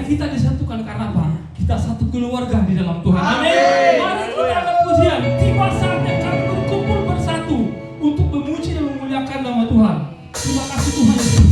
Kita disatukan karena apa? Kita satu keluarga di dalam Tuhan. Amin. Mari kita akan pujian. Tiba saatnya kami berkumpul bersatu untuk memuji dan memuliakan nama Tuhan. Terima kasih Tuhan Yesus.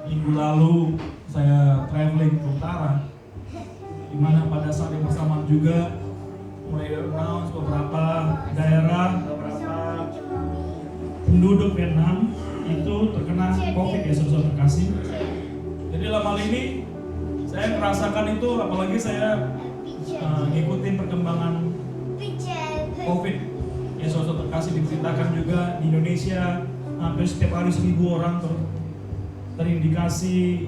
Minggu lalu saya traveling ke utara, di mana pada saat yang bersamaan juga mulai announce beberapa daerah, beberapa penduduk Vietnam itu terkena COVID ya saudara terkasih. Jadi dalam hal ini saya merasakan itu, apalagi saya ngikutin perkembangan COVID ya saudara terkasih. Diberitakan juga di Indonesia hampir setiap hari 1.000 orang terindikasi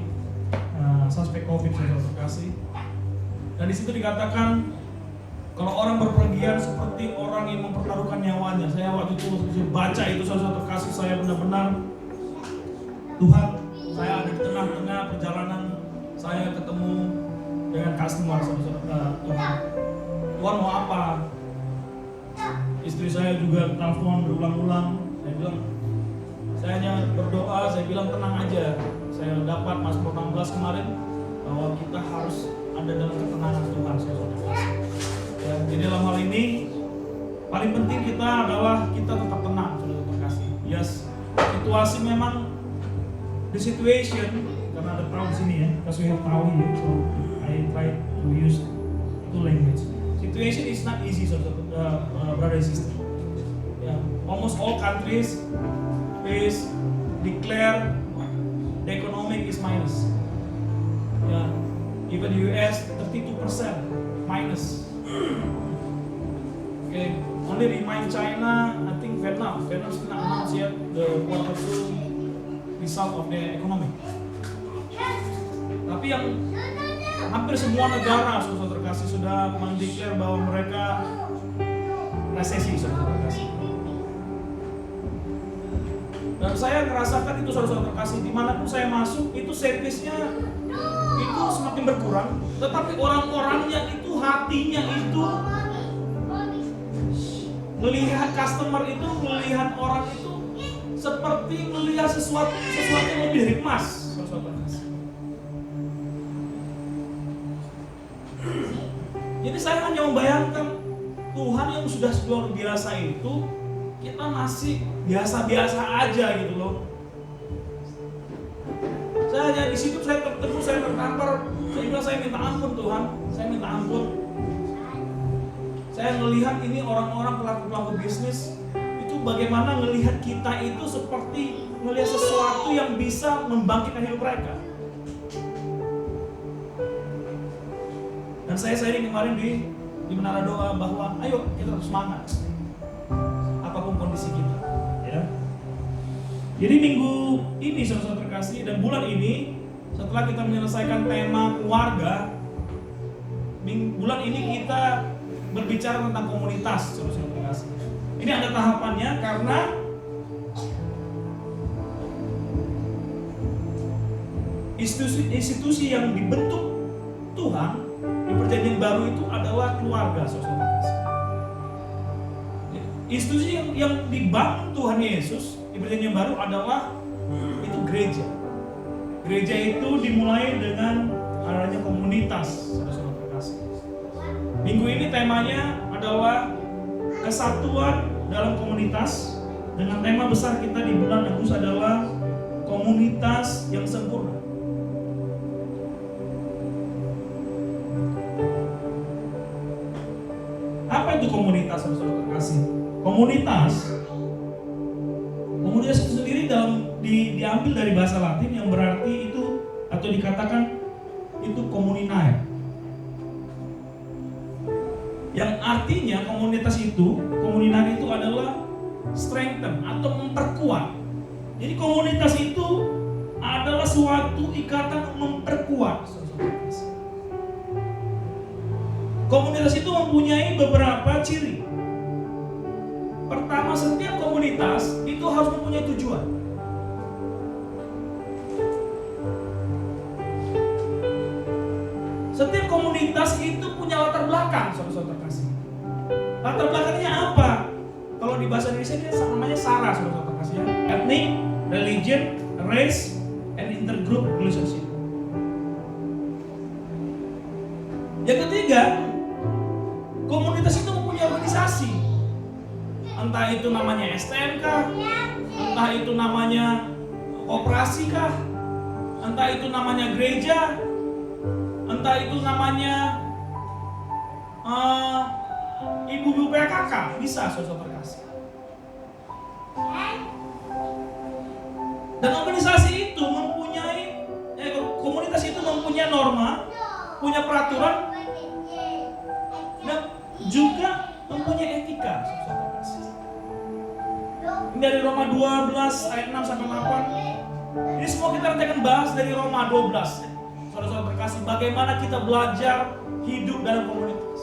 suspek COVID saudara terkasih. Dan di situ dikatakan kalau orang berpergian seperti orang yang mempertaruhkan nyawanya. Saya waktu itu baca itu saudara terkasih, saya benar-benar Tuhan, saya ada di tengah-tengah perjalanan, saya ketemu dengan customer saudara Tuhan. Tuhan mau apa? Istri saya juga telepon berulang-ulang. Saya bilang, saya hanya berdoa, saya bilang tenang aja. Saya dapat Mazmur 16 kemarin bahwa kita harus ada dalam ketenangan Tuhan saudara terkasih. Ya, jadi dalam hal ini paling penting kita adalah kita tetap tenang saudara terkasih. Yes, situasi memang the situation, karena ada tahu di sini ya, because we have tahu here, so I try to use two language. Situation is not easy saudara, brother and sister. Yeah, almost all countries is declare the economic is minus. Yeah, even US 32% minus. Okay, only remind China, I think Vietnam still not announced yet the quarter 2 result of the economy. Tapi yang hampir semua negara saudara terkasih sudah mendeklar bahwa mereka resesi saudara terkasih. Dan saya merasakan itu saudara terkasih, dimanapun saya masuk itu servisnya itu semakin berkurang, tetapi orang-orangnya itu hatinya itu melihat customer itu, melihat orang itu seperti melihat sesuatu yang lebih dari emas, saudara terkasih. Jadi saya hanya membayangkan Tuhan yang sudah luar biasa itu, kita masih biasa-biasa aja gitu loh. Saya hanya di situ, saya tertegun, saya tertampar, saya bilang saya minta ampun Tuhan, saya minta ampun. Saya melihat ini orang-orang pelaku-pelaku bisnis itu bagaimana melihat kita itu seperti melihat sesuatu yang bisa membangkitkan hidup mereka. Dan saya sharing kemarin di menara doa bahwa ayo kita harus semangat apapun kondisi kita, ya. Jadi minggu ini saudara terkasih dan bulan ini setelah kita menyelesaikan tema keluarga, bulan ini kita berbicara tentang komunitas saudara terkasih. Ini ada tahapannya karena institusi yang dibentuk Tuhan di perjanjian baru itu adalah keluarga saudara terkasih. Institusi yang dibangun Tuhan Yesus di perjanjian baru adalah itu gereja. Gereja itu dimulai dengan adanya komunitas saudara terkasih. Minggu ini temanya adalah kesatuan dalam komunitas, dengan tema besar kita di bulan Agustus adalah komunitas yang sempurna. Apa itu komunitas saudara terkasih? Komunitas itu sendiri diambil dari bahasa Latin yang berarti itu atau dikatakan itu komuninae. Yang artinya komunitas itu adalah strengthen atau memperkuat. Jadi komunitas itu adalah suatu ikatan memperkuat. Komunitas itu mempunyai beberapa ciri. Pertama, setiap komunitas itu harus mempunyai tujuan. Setiap komunitas itu punya latar belakang, saudara kasih. Latar belakangnya apa? Kalau di bahasa Indonesia ini namanya SARA, saudara kasih. Ethnic, religion, race, and intergroup relationship. Yang ketiga, komunitas itu mempunyai organisasi. Entah itu namanya STN kah, entah itu namanya koperasi kah, entah itu namanya gereja, entah itu namanya ibu-ibu PKK, bisa saudara terkasih. Dan organisasi itu mempunyai, komunitas itu mempunyai norma, punya peraturan, dan juga mempunyai etika, saudara terkasih. Ini dari Roma 12 ayat 6 sampai 8. Ini semua kita nanti akan bahas dari Roma 12. Saudara-saudara terkasih, bagaimana kita belajar hidup dalam komunitas.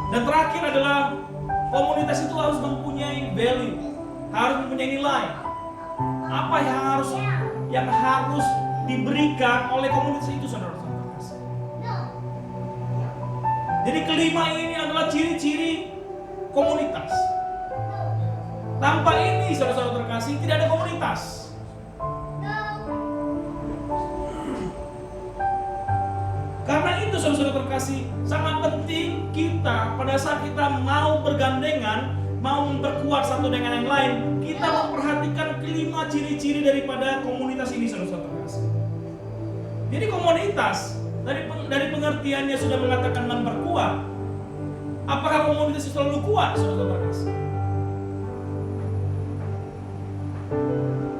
Dan terakhir adalah komunitas itu harus mempunyai value, harus mempunyai nilai. Apa yang harus diberikan oleh komunitas itu, saudara-saudara terkasih. Jadi kelima ini adalah ciri-ciri komunitas. Tanpa ini, saudara-saudara terkasih, tidak ada komunitas. Karena itu, saudara-saudara terkasih, sangat penting kita pada saat kita mau bergandengan, mau memperkuat satu dengan yang lain, kita memperhatikan kelima ciri-ciri daripada komunitas ini, saudara-saudara terkasih. Jadi komunitas dari pengertiannya sudah mengatakan memperkuat. Apakah komunitas itu selalu kuat, saudara-saudara terkasih?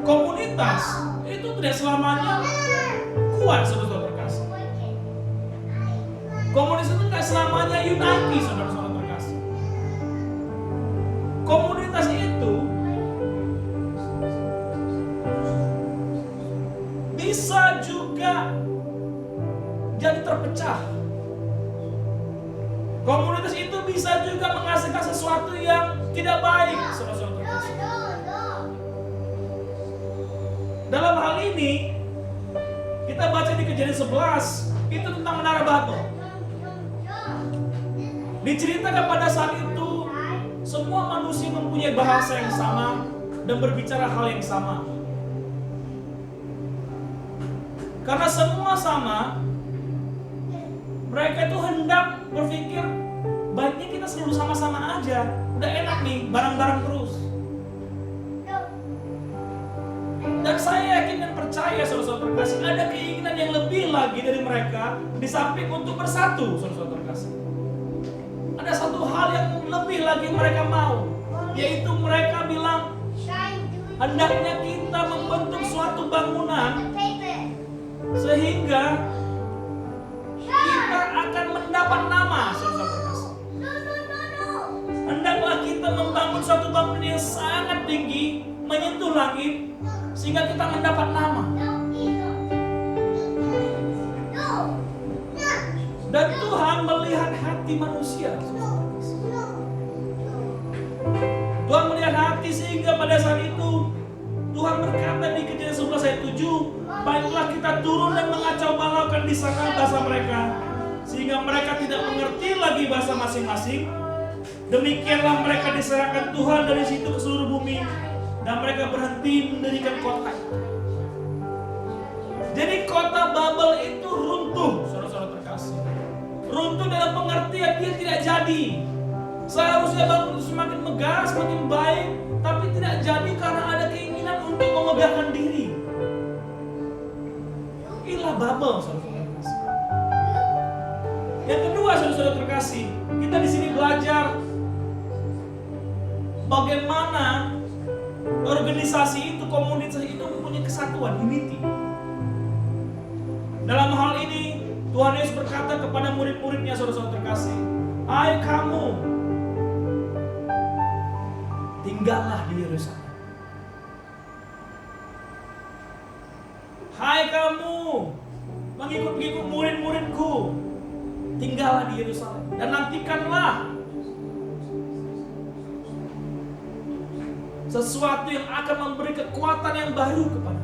Komunitas itu tidak selamanya kuat, saudara-saudara terkasih. Komunitas itu tidak selamanya unity, saudara-saudara terkasih. Komunitas itu bisa juga jadi terpecah. Komunitas itu bisa juga menghasilkan sesuatu yang tidak baik, saudara-saudara terkasih. Dalam hal ini, kita baca di Kejadian 11, itu tentang Menara Babel. Diceritakan pada saat itu, semua manusia mempunyai bahasa yang sama dan berbicara hal yang sama. Karena semua sama, mereka itu hendak berpikir, baiknya kita selalu sama-sama aja. Udah enak nih, bareng-bareng terus. Dan saya yakin dan percaya, saudara-saudara terkasih, ada keinginan yang lebih lagi dari mereka di samping untuk bersatu, saudara-saudara terkasih. Ada satu hal yang lebih lagi mereka mau, yaitu mereka bilang, hendaknya kita membentuk suatu bangunan sehingga kita akan mendapat nama, saudara-saudara terkasih. Hendaklah kita membangun suatu bangunan yang sangat tinggi, menyentuh langit, sehingga kita mendapat nama. Dan Tuhan melihat hati manusia. Tuhan melihat hati, sehingga pada saat itu Tuhan berkata di Kejadian 11 ayat 7, baiklah kita turun dan mengacau balaukan di sana bahasa mereka, sehingga mereka tidak mengerti lagi bahasa masing-masing. Demikianlah mereka diserahkan Tuhan dari situ ke seluruh bumi, dan mereka berhenti mendirikan kota. Jadi kota Babel itu runtuh, saudara-saudara terkasih. Runtuh dalam pengertian dia tidak jadi. Seharusnya bangun itu semakin megah, semakin baik, tapi tidak jadi karena ada keinginan untuk memegahkan diri. Inilah Babel, saudara-saudara terkasih. Yang kedua, saudara-saudara terkasih, kita di sini belajar bagaimana organisasi itu, komunitas itu mempunyai kesatuan, unity. Dalam hal ini, Tuhan Yesus berkata kepada murid-muridnya, saudara-saudara terkasih, hai kamu, tinggallah di Yerusalem. Hai kamu, pengikut-pengikut murid-muridku, tinggallah di Yerusalem. Dan nantikanlah sesuatu yang akan memberi kekuatan yang baru kepada.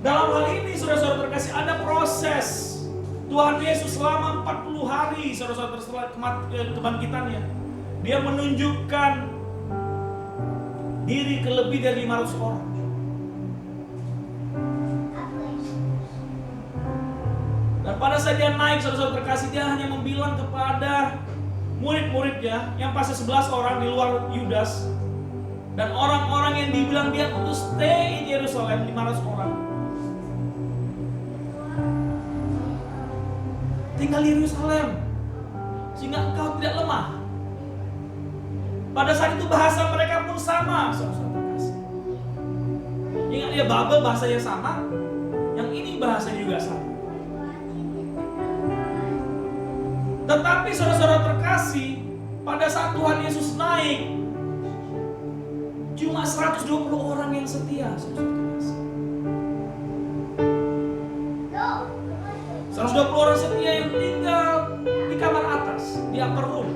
Dalam hal ini, saudara-saudara terkasih, ada proses. Tuhan Yesus selama 40 hari, saudara-saudara, setelah kebangkitannya, dia menunjukkan diri ke lebih dari 500 orang. Dan pada saat dia naik, saudara-saudara terkasih, dia hanya membilang kepada murid-muridnya yang pasti 11 orang di luar Yudas, Dan orang-orang yang dibilang dia untuk stay di Yerusalem 500 orang tinggal di Yerusalem sehingga engkau tidak lemah. Pada saat itu bahasa mereka pun sama, saudara-saudara terkasih. Ingat ya, Babel bahasanya sama, yang ini bahasanya juga sama. Tetapi saudara-saudara terkasih, pada saat Tuhan Yesus naik, cuma 120 orang yang setia, saudara-saudara terkasih. 120 orang setia yang tinggal di kamar atas, di upper room.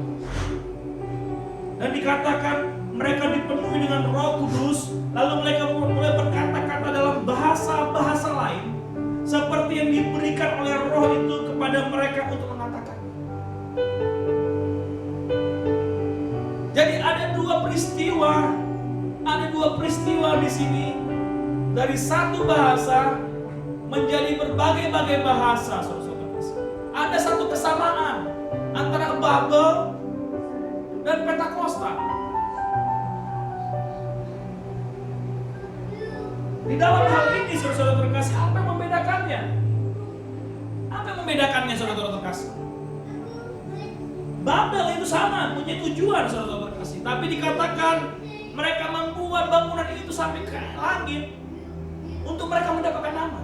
Dan dikatakan mereka dipenuhi dengan Roh Kudus, lalu mereka mulai berkata-kata dalam bahasa-bahasa lain seperti yang diberikan oleh Roh itu kepada mereka untuk mengatakan. Jadi ada dua peristiwa di sini, dari satu bahasa menjadi berbagai-bagai bahasa, saudara-saudara. Ada satu kesamaan antara Babel dan Pentakosta. Di dalam hal ini, saudara-saudara terkasih, apa yang membedakannya? Apa yang membedakannya, saudara-saudara terkasih? Babel itu sama, punya tujuan, saudara-saudara terkasih. Tapi dikatakan mereka membuat bangunan itu sampai ke langit untuk mereka mendapatkan nama.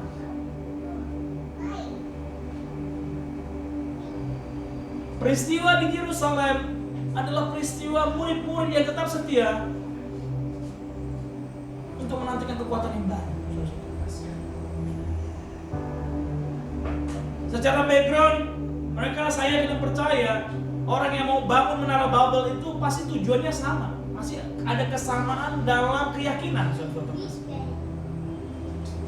Peristiwa di Yerusalem adalah peristiwa murid-murid yang tetap setia untuk menantikan kekuatan yang baru. Secara background, saya tidak percaya orang yang mau bangun menara Babel itu pasti tujuannya sama, pasti ada kesamaan dalam keyakinan.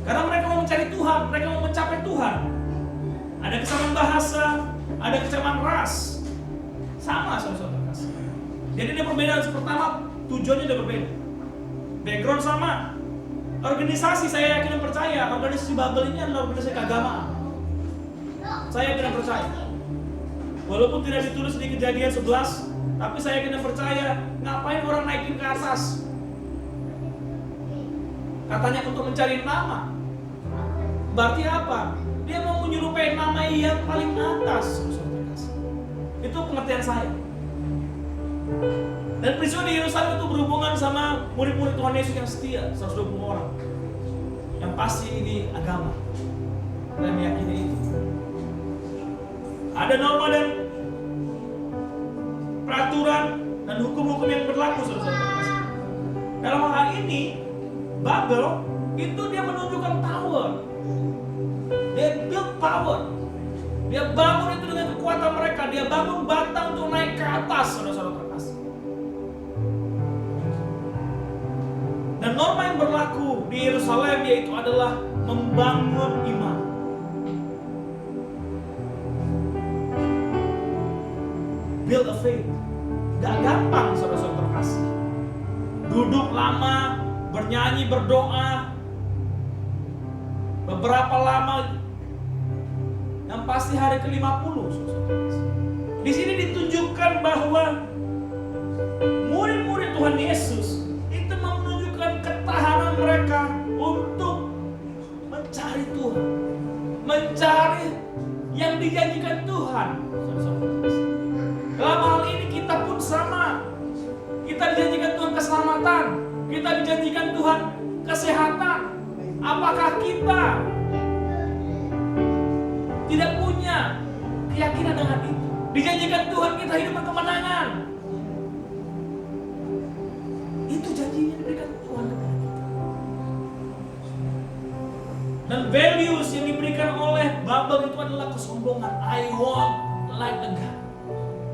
Karena mereka mau mencari Tuhan, mereka mau mencapai Tuhan. Ada kesamaan bahasa, ada kesamaan ras, sama, saudara-saudara. Jadi ada perbedaan. Pertama, tujuannya udah berbeda. Background sama. Organisasi, saya yakin dan percaya organisasi Babel ini adalah organisasi keagamaan. Saya yakin dan percaya. Walaupun tidak ditulis di Kejadian 11, tapi saya yakin dan percaya, ngapain orang naikin ke atas? Katanya untuk mencari nama. Berarti apa? Dia mau menyerupai nama yang paling atas. Itu pengertian saya. Dan peristiwa di Yerusalem itu berhubungan sama murid-murid Tuhan Yesus yang setia, 120 orang. Yang pasti ini agama dan meyakini itu. Ada norma dan peraturan dan hukum-hukum yang berlaku, saudara-saudara. Dalam hal ini, Babel itu dia menunjukkan power. Dia build power. Dia bangun itu dengan kekuatan mereka. Dia bangun batang untuk naik ke atas, saudara-saudara terkasih. Dan norma yang berlaku di Yerusalem yaitu adalah membangun iman. Build a faith. Gak gampang, saudara-saudara terkasih. Duduk lama, bernyanyi, berdoa, beberapa lama, yang pasti hari ke-50, saudara-saudara. Di sini ditunjukkan bahwa murid-murid Tuhan Yesus itu menunjukkan ketahanan mereka untuk mencari Tuhan, mencari yang dijanjikan Tuhan. Dalam hal ini kita pun sama. Kita dijanjikan Tuhan keselamatan, kita dijanjikan Tuhan kesehatan. Apakah kita tidak punya keyakinan dengan itu? Dijanjikan Tuhan kita hidup berkemenangan. Itu janjinya diberikan Tuhan kepada kita. Dan values yang diberikan oleh Babel itu adalah kesombongan. I want like a God.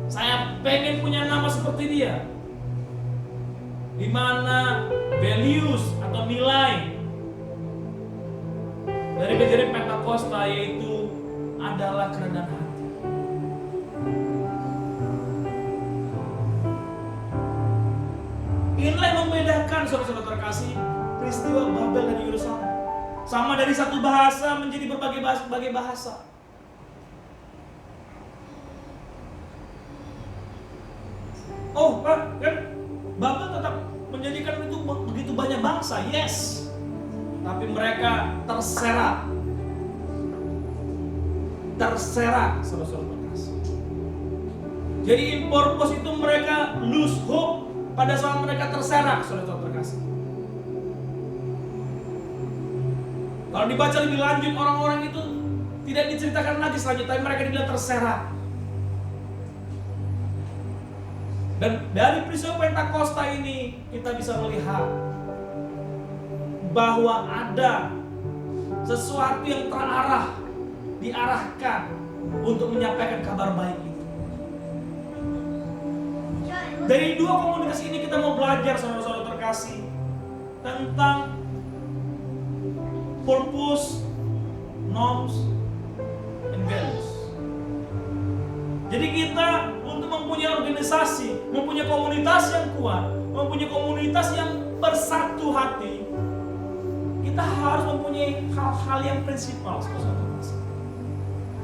Saya pengen punya nama seperti dia. Di mana values atau nilai dari kejadian Pentakosta yaitu adalah kerendahan hati. Inilah yang membedakan, saudara-saudara terkasih, peristiwa Babel dan Yerusalem. Sama dari satu bahasa menjadi berbagai bahasa. Oh, kan Babel tetap menjadikan itu mereka terserak, saudara-saudara terkasih. Jadi in purpose itu mereka lose hope pada saat mereka terserak, saudara-saudara terkasih. Kalau dibaca lebih lanjut, orang-orang itu tidak diceritakan lagi selanjutnya, tapi mereka dibilang terserak. Dan dari peristiwa Pentakosta ini kita bisa melihat bahwa ada sesuatu yang terarah, diarahkan untuk menyampaikan kabar baik itu. Dari dua komunitas ini kita mau belajar, saudara-saudara terkasih, tentang purpose, norms, and values. Jadi kita untuk mempunyai organisasi, mempunyai komunitas yang kuat, mempunyai komunitas yang bersatu hati, kita harus mempunyai hal-hal yang prinsipal.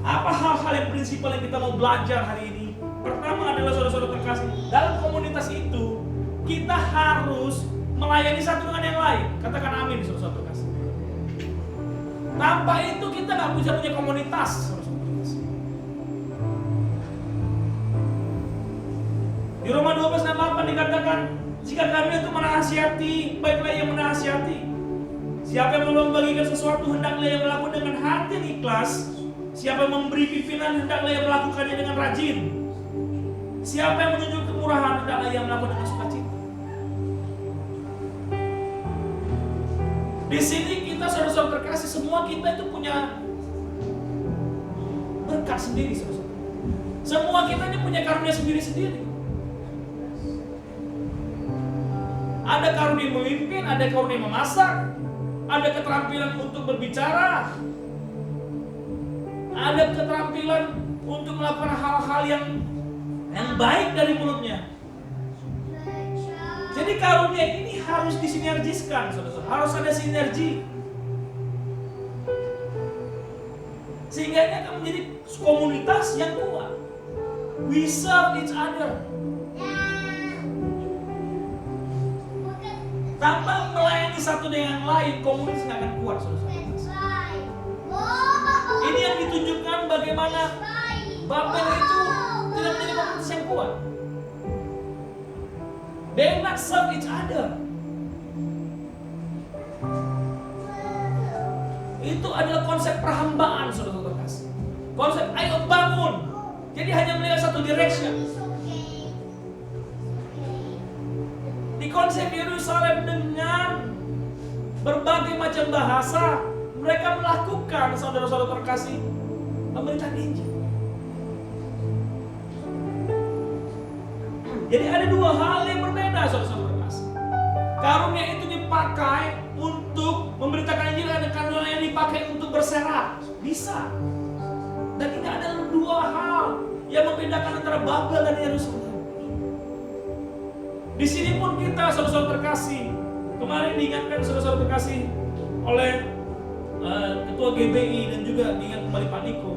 Apa hal-hal yang prinsipal yang kita mau belajar hari ini? Pertama adalah, saudara-saudara terkasih, dalam komunitas itu kita harus melayani satu dengan yang lain. Katakan amin, saudara-saudara terkasih. Tanpa itu kita nggak bisa punya komunitas, saudara-saudara terkasih. Di Roma 12:8 dikatakan, jika kami itu menasihati, baiklah yang menasihati. Siapa yang membagikan sesuatu, hendaklah yang melakukan dengan hati yang ikhlas. Siapa yang memberi pimpinan, hendaklah yang melakukannya dengan rajin. Siapa yang menunjuk kemurahan, hendaklah yang melakukan dengan sukacita. Di sini kita, saudara-saudara terkasih, semua kita itu punya berkat sendiri, saudara-saudara. Semua kita ini punya karunia sendiri-sendiri. Ada karunia memimpin, ada karunia memasak, ada keterampilan untuk berbicara, ada keterampilan untuk melakukan hal-hal yang baik dari mulutnya. Jadi karunia ini harus disinergiskan, saudara-saudara. Harus ada sinergi, sehingga ini akan menjadi komunitas yang kuat. We serve each other. Tanpa melayani satu dengan yang lain, komunitas nggak akan kuat, saudara-saudara. Ini yang ditunjukkan bagaimana Babel itu tidak menjadi komunitas yang kuat. They not serve each other. Itu adalah konsep perhambaan, saudara-saudara terkasih. Konsep ayo bangun. Jadi hanya melihat satu direction. Di konsep Yerusalem dengan berbagai macam bahasa, mereka melakukan, saudara-saudara terkasih, pemberitaan Injil. Jadi ada dua hal yang berbeda, saudara-saudara terkasih. Karunia itu dipakai untuk memberitakan Injil, ada karunia yang dipakai untuk berserak. Bisa. Dan ini adalah dua hal yang membedakan antara Babel dan Yerusalem. Di sini pun kita, saudara-saudara terkasih, kemarin diingatkan, saudara-saudara terkasih, oleh Ketua GBI dan juga diingat kembali Pak Niko,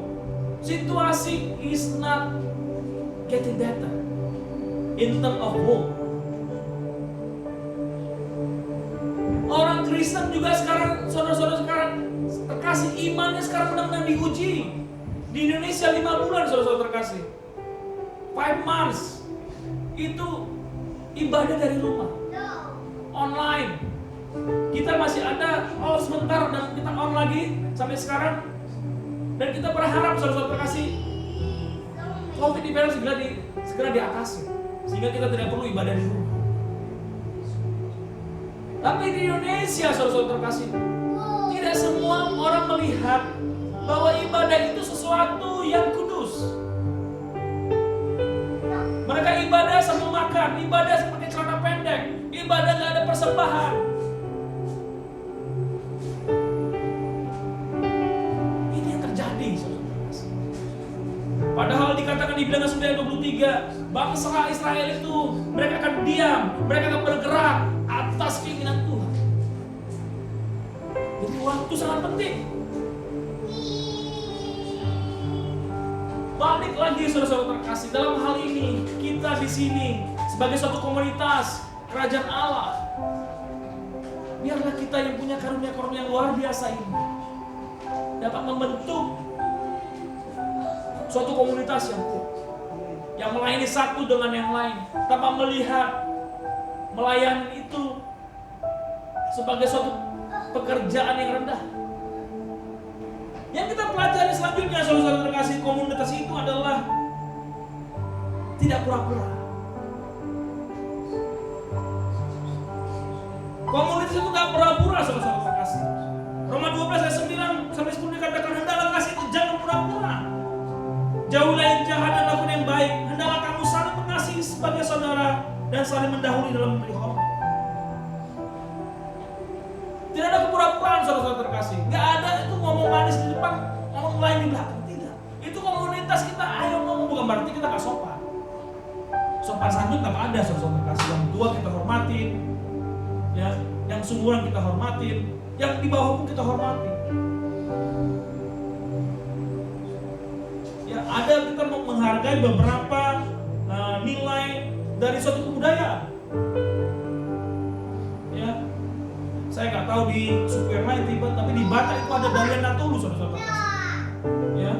situasi is not getting better in terms of hope. Orang Kristen juga sekarang, saudara-saudara sekarang terkasih, imannya sekarang benar-benar diuji. Di Indonesia 5 bulan, saudara-saudara terkasih, 5 months itu ibadah dari rumah, online. Kita masih ada sebentar dan kita on lagi sampai sekarang. Dan kita berharap, saudara-saudara terkasih, COVID ini segera diatasi, sehingga kita tidak perlu ibadah di rumah. Tapi di Indonesia, saudara-saudara terkasih, tidak semua orang melihat bahwa ibadah itu sesuatu yang kudus. Mereka ibadah sambil makan, ibadah pakai celana pendek, ibadah gak ada persembahan. Ini yang terjadi, saudara. Padahal dikatakan di Bilangan 9:23, bangsa Israel itu mereka akan diam, mereka akan bergerak atas keinginan Tuhan. Jadi waktu sangat penting. Balik lagi, saudara-saudara terkasih, dalam hal ini kita di sini sebagai suatu komunitas kerajaan Allah, Biarlah kita yang punya karunia-karunia yang luar biasa ini dapat membentuk suatu komunitas yang kuat, yang melayani satu dengan yang lain, tanpa melihat melayani itu sebagai suatu pekerjaan yang rendah. Yang kita pelajari selanjutnya, saudara-saudara terkasih, komunitas itu adalah tidak pura-pura. Komunitas itu tidak pura-pura, saudara-saudara terkasih. Roma 12 ayat 9 sampai 10 dikatakan, hendaklah kasih itu jangan pura-pura. Jauhilah yang jahat dan lakukan yang baik. Hendaklah kamu saling mengasihi sebagai saudara dan saling mendahului dalam memberi hormat. Tidak ada kepura-puraan, saudara-saudara terkasih. Gak ada itu ngomong manis di depan, ngomong lain di belakang. Tidak. Itu komunitas kita, ayo ngomong, bukan berarti kita gak sopan. Sopan santun tak ada, saudara-saudara terkasih. Yang tua kita hormatin, ya, yang sumuran kita hormatin, yang di bawah pun kita hormati. Ya, ada kita menghargai beberapa nilai dari suatu kebudayaan. Ya, saya nggak tahu di suku yang lain, tapi di Batak itu ada Dalian Natulu, saudara-saudara. Ya,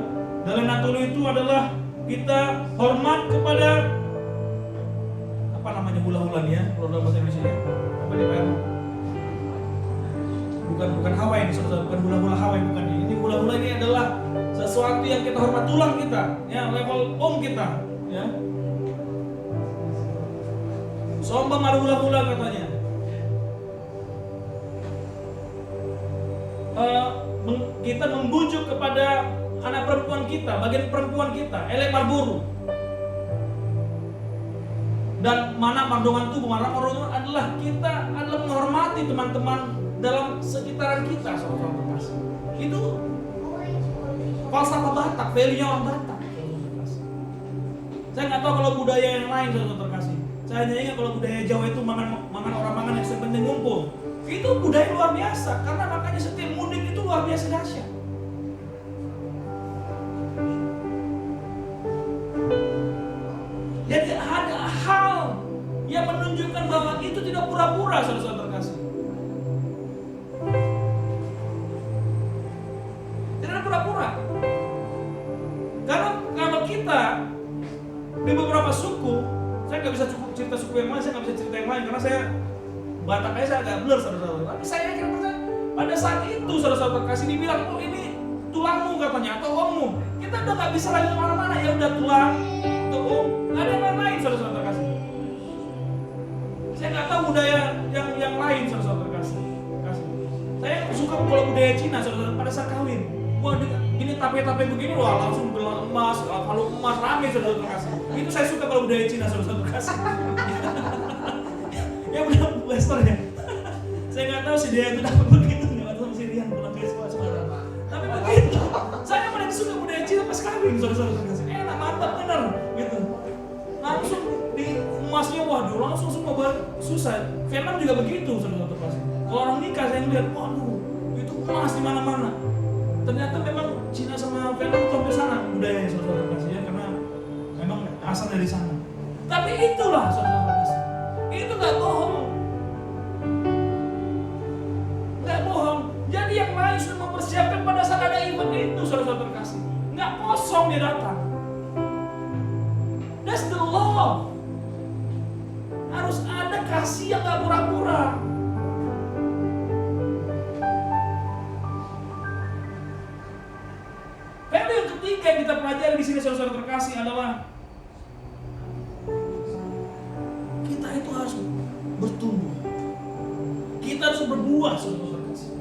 Dalian Natulu itu adalah kita hormat kepada apa namanya, hula-hulan ya, kalau dalam bahasa Indonesia ya. Apa nih Pak? Bukan Hawaii ini, saudara, bukan hula-hula Hawaii, bukan ini. Ini hula-hula ini adalah sesuatu yang kita hormat, tulang kita, ya, level om kita, ya. Sombong ada hula-hula katanya. Kita membujuk kepada anak perempuan kita, bagian perempuan kita, elek marburu. Dan mana pardongan tubuh, mana pardongan adalah kita adalah menghormati teman-teman dalam sekitaran kita, saudara-saudara terkasih. Itu falsafah Batak, value-nya orang Batak. Saya nggak tahu kalau budaya yang lain, saudara terkasih. Saya hanya ingat kalau budaya Jawa itu mangan orang mangan yang sepenting ngumpul. Itu budaya luar biasa, karena makanya setiap mudik itu luar biasa dahsyat. Jadi ada hal yang menunjukkan bahwa itu tidak pura-pura, saudara-saudara terkasih. Tidak pura-pura. Karena kalau kita di beberapa suku, saya nggak bisa cukup cerita suku yang lain, saya nggak bisa cerita yang lain karena saya Batak aja saya agak blur, saudara-saudara. Tapi saya yakin pada saat itu, saudara-saudara terkasih, dibilang, oh ini tulangmu katanya atau ommu. Kita udah nggak bisa lagi kemana-mana, ya udah tulang, itu om, nggak ada yang lain, saudara-saudara terkasih. Saya nggak tahu budaya yang lain, saudara-saudara terkasih. Saya suka kalau budaya Cina, saudara, pada saat kawin. Wah, ini tape-tape begini, wah langsung gelang emas, kalau emas rame, saudara terkasih. Itu saya suka kalau budaya Cina, saudara terkasih. Ya udah Lester ya. Saya nggak tahu si dia itu dapat begitu, nggak tahu si Rian pulang ke sekolah. Tapi begitu. Saya paling suka budaya Cina pas kawin, saudara-saudara terkasih. Enak, mantap bener, gitu. Langsung di emasnya, waduh, langsung semua susah. Vietnam juga begitu, saudara terkasih. Kalau orang nikah saya ngeliat, waduh, itu emas di mana-mana. Ternyata memang Cina sama Vietnam itu hampir sana budayanya, saudara terkasih ya, karena memang asal dari sana. Tapi itulah, saudara terkasih. Itu nggak bohong. Nggak bohong. Jadi yang lain sudah mempersiapkan pada saat ada event itu, saudara terkasih. Nggak kosong dia datang. That's the law. Harus ada kasih yang nggak pura-pura. Value yang ketiga yang kita pelajari di sini, saudara terkasih, adalah kita itu harus bertumbuh. Kita harus berbuah, saudara terkasih.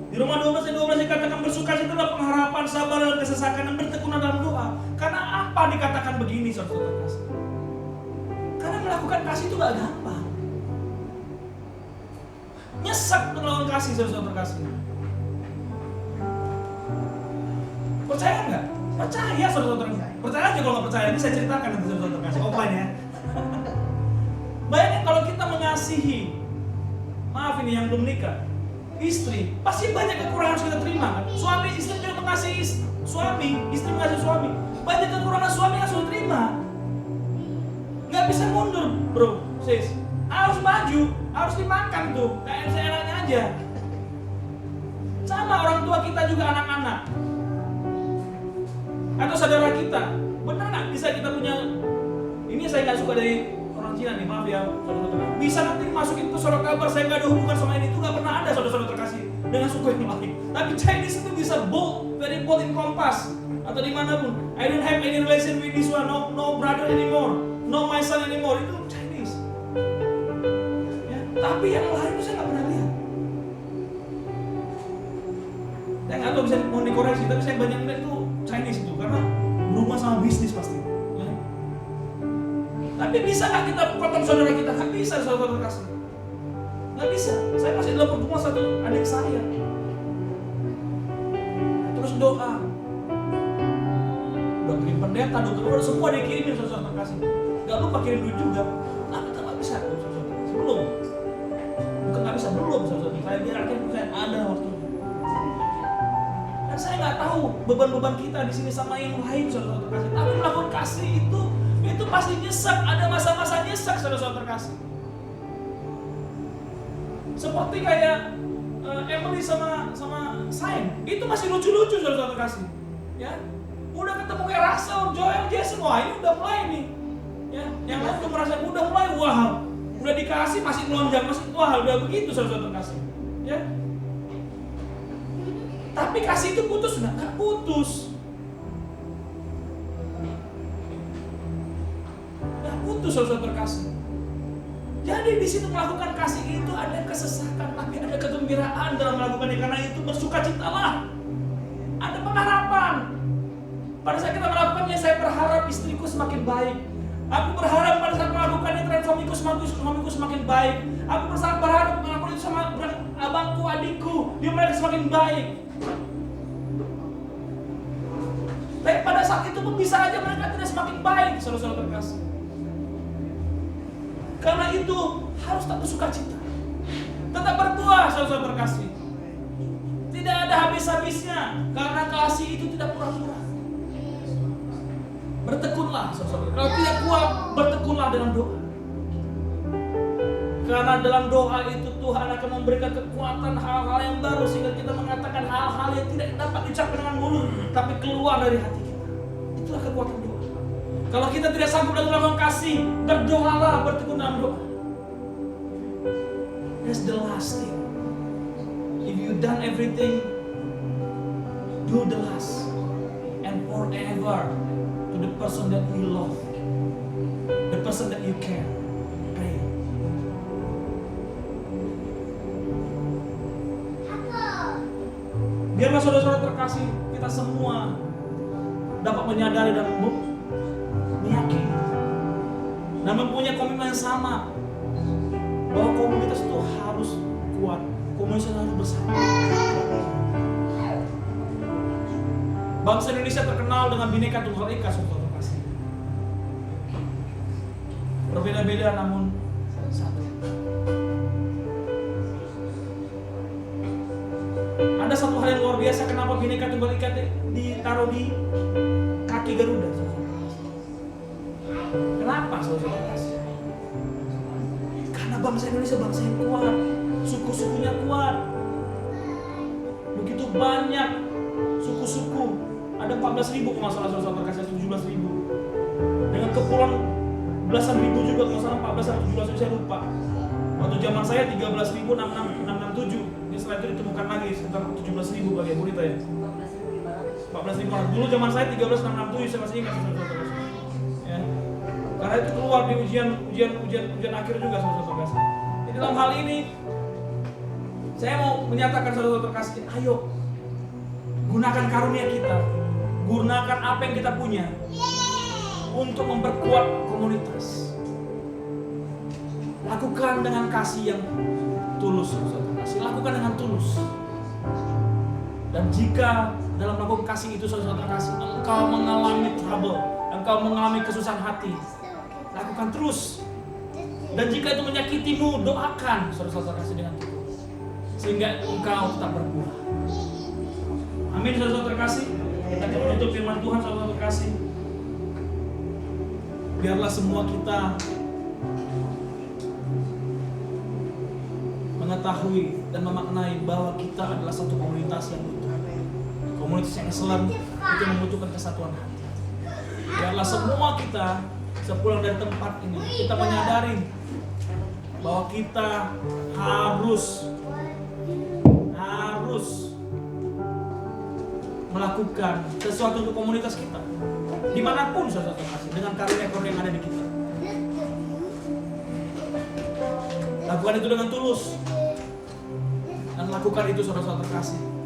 Di Roma 12 ayat 12 dikatakan bersukacitalah pengharapan, sabar dalam kesesakan, dan bertekunan dalam doa. Karena apa dikatakan begini, saudara terkasih? Karena melakukan kasih itu gak gampang. Nyesek untuk melakukan kasih, saudara terkasih. Percaya nggak? Percaya, saudara terkasih. Percaya aja kalau nggak percaya. Ini saya ceritakan nanti, saudara terkasih. Offline ya. Bayangin kalau kita mengasihi, maaf ini yang belum nikah, istri, pasti banyak kekurangan harus kita terima kan? Suami, istri juga mengasihi suami, istri mengasihi suami. Banyak kekurangan suami harus kita terima. Nggak bisa mundur, bro, sis. Harus maju, harus dimakan tuh, kayak seenaknya aja. Sama orang tua kita juga anak-anak. Atau saudara kita. Benar nggak bisa kita punya, ini saya nggak suka dari orang Cina nih, maaf ya saudara-saudara. Bisa nanti masukin ke surat kabar, saya nggak ada hubungan sama ini, itu nggak pernah ada saudara-saudara terkasih dengan suku yang lain. Tapi Chinese itu bisa bold, very bold in compass atau dimanapun. I don't have any relation with this one, no brother anymore, no my son anymore, itu Chinese. Ya, tapi yang lain itu saya nggak pernah lihat. Saya nggak tahu bisa mau dikoreksi, tapi saya banyak lihat itu Chinese itu karena berhubungan sama bisnis pasti. Ya. Tapi bisa nggak kita potong saudara kita? Nggak bisa, saudara terkasih. Nggak bisa. Saya masih dalam pertemuan satu adik saya. Terus doa. Udah kirim pendeta, dokter, udah semua dikirimin saudara terkasih. Nggak lupa kirim duit juga. Tapi kita nggak bisa, saudara terkasih. Belum. Bukan nggak bisa, belum saudara. Saya biarkan saya ada waktunya. Dan saya nggak tahu beban-beban kita di sini sama yang lain saudara terkasih. Tapi melakukan kasih itu pasti nyesek. Ada masa-masa nyesek saudara terkasih. Seperti kayak Emily sama Sain, itu masih lucu-lucu saudara terkasih. Ya, udah ketemu kayak Russell, Joel, Jason, wah ini udah mulai nih. Ya, yang lain tuh merasa udah mulai, wah, udah dikasih masih melonjak, masih wah udah begitu saudara terkasih. Ya, tapi kasih itu putus nggak putus. Nggak putus saudara terkasih. Jadi di situ melakukan kasih itu ada kesesakan, tapi ada kegembiraan dalam melakukannya karena itu bersukacitalah. Ada pengharapan. Pada saat kita melakukannya, saya berharap istriku semakin baik. Aku berharap pada saat melakukannya tren suamiku semakin baik. Aku berharap melakukan itu sama abangku, adikku, dia mereka semakin baik. Tapi pada saat itu pun bisa aja mereka tidak semakin baik, saudara-saudara terkasih. Karena itu harus tak bersukacita. Tetap berbuah, saudara-saudara terkasih. Tidak ada habis-habisnya, karena kasih itu tidak pura-pura. Bertekunlah, saudara-saudara. Kalau tidak kuat, bertekunlah dalam doa. Karena dalam doa itu Tuhan akan memberikan kekuatan hal-hal yang baru sehingga kita mengatakan hal-hal yang tidak dapat diucapkan dengan mulut, tapi keluar dari hati kita. Itulah kekuatan doa. Kalau kita tidak sanggup dalam melakukan kasih, berdoalah, bertekun dalam doa. That's the last thing. If you done everything, do the last and forever to the person that you love, the person that you care. Pray. Biarlah saudara-saudara terkasih, kita semua dapat menyadari dan meyakini dan mempunyai komitmen yang sama bahwa komunitas itu harus kuat, komunitas harus bersama. Bangsa Indonesia terkenal dengan Bhinneka Tunggal Ika, saudara terkasih. Berbeda-beda namun satu. Ada satu hal yang luar biasa kenapa Bhinneka Tunggal Ika ditaruh di kaki Garuda. Kenapa saudara terkasih? Karena bangsa Indonesia bangsa yang kuat, suku-sukunya kuat. Begitu banyak suku-suku, ada 14.000 kalau nggak salah saudara terkasih, 17.000. Dengan kepulauan belasan ribu juga kalau nggak salah 14 atau 17 saya lupa. Waktu zaman saya 13.667. Setelah itu ditemukan lagi sekitar 17.000 kali ya, Burita ya. 14.000. Dulu zaman saya 13.667, saya masih ingat saudara. Ya. Karena itu keluar di ujian akhir juga saudara terkasih. Jadi dalam hal ini saya mau menyatakan saudara terkasih, ayo gunakan karunia kita, gunakan apa yang kita punya untuk memperkuat komunitas. Lakukan dengan kasih yang tulus, saudara terkasih. Lakukan dengan tulus. Dan jika dalam melakukan kasih itu, saudara terkasih, engkau mengalami trouble, engkau mengalami kesusahan hati, lakukan terus. Dan jika itu menyakitimu, doakan, saudara terkasih, dengan tulus, sehingga engkau tetap berbuah. Amin, saudara terkasih. Kita menutup firman Tuhan, saudara terkasih. Biarlah semua kita mengetahui dan memaknai bahwa kita adalah satu komunitas yang utuh, komunitas yang excellent, itu membutuhkan kesatuan hati. Biarlah semua kita sepulang dari tempat ini, kita menyadari bahwa kita harus melakukan sesuatu untuk komunitas kita, dimanapun saudara kasih, dengan karunia-karunia yang ada di kita. Lakukan itu dengan tulus, dan lakukan itu saudara-saudara kasih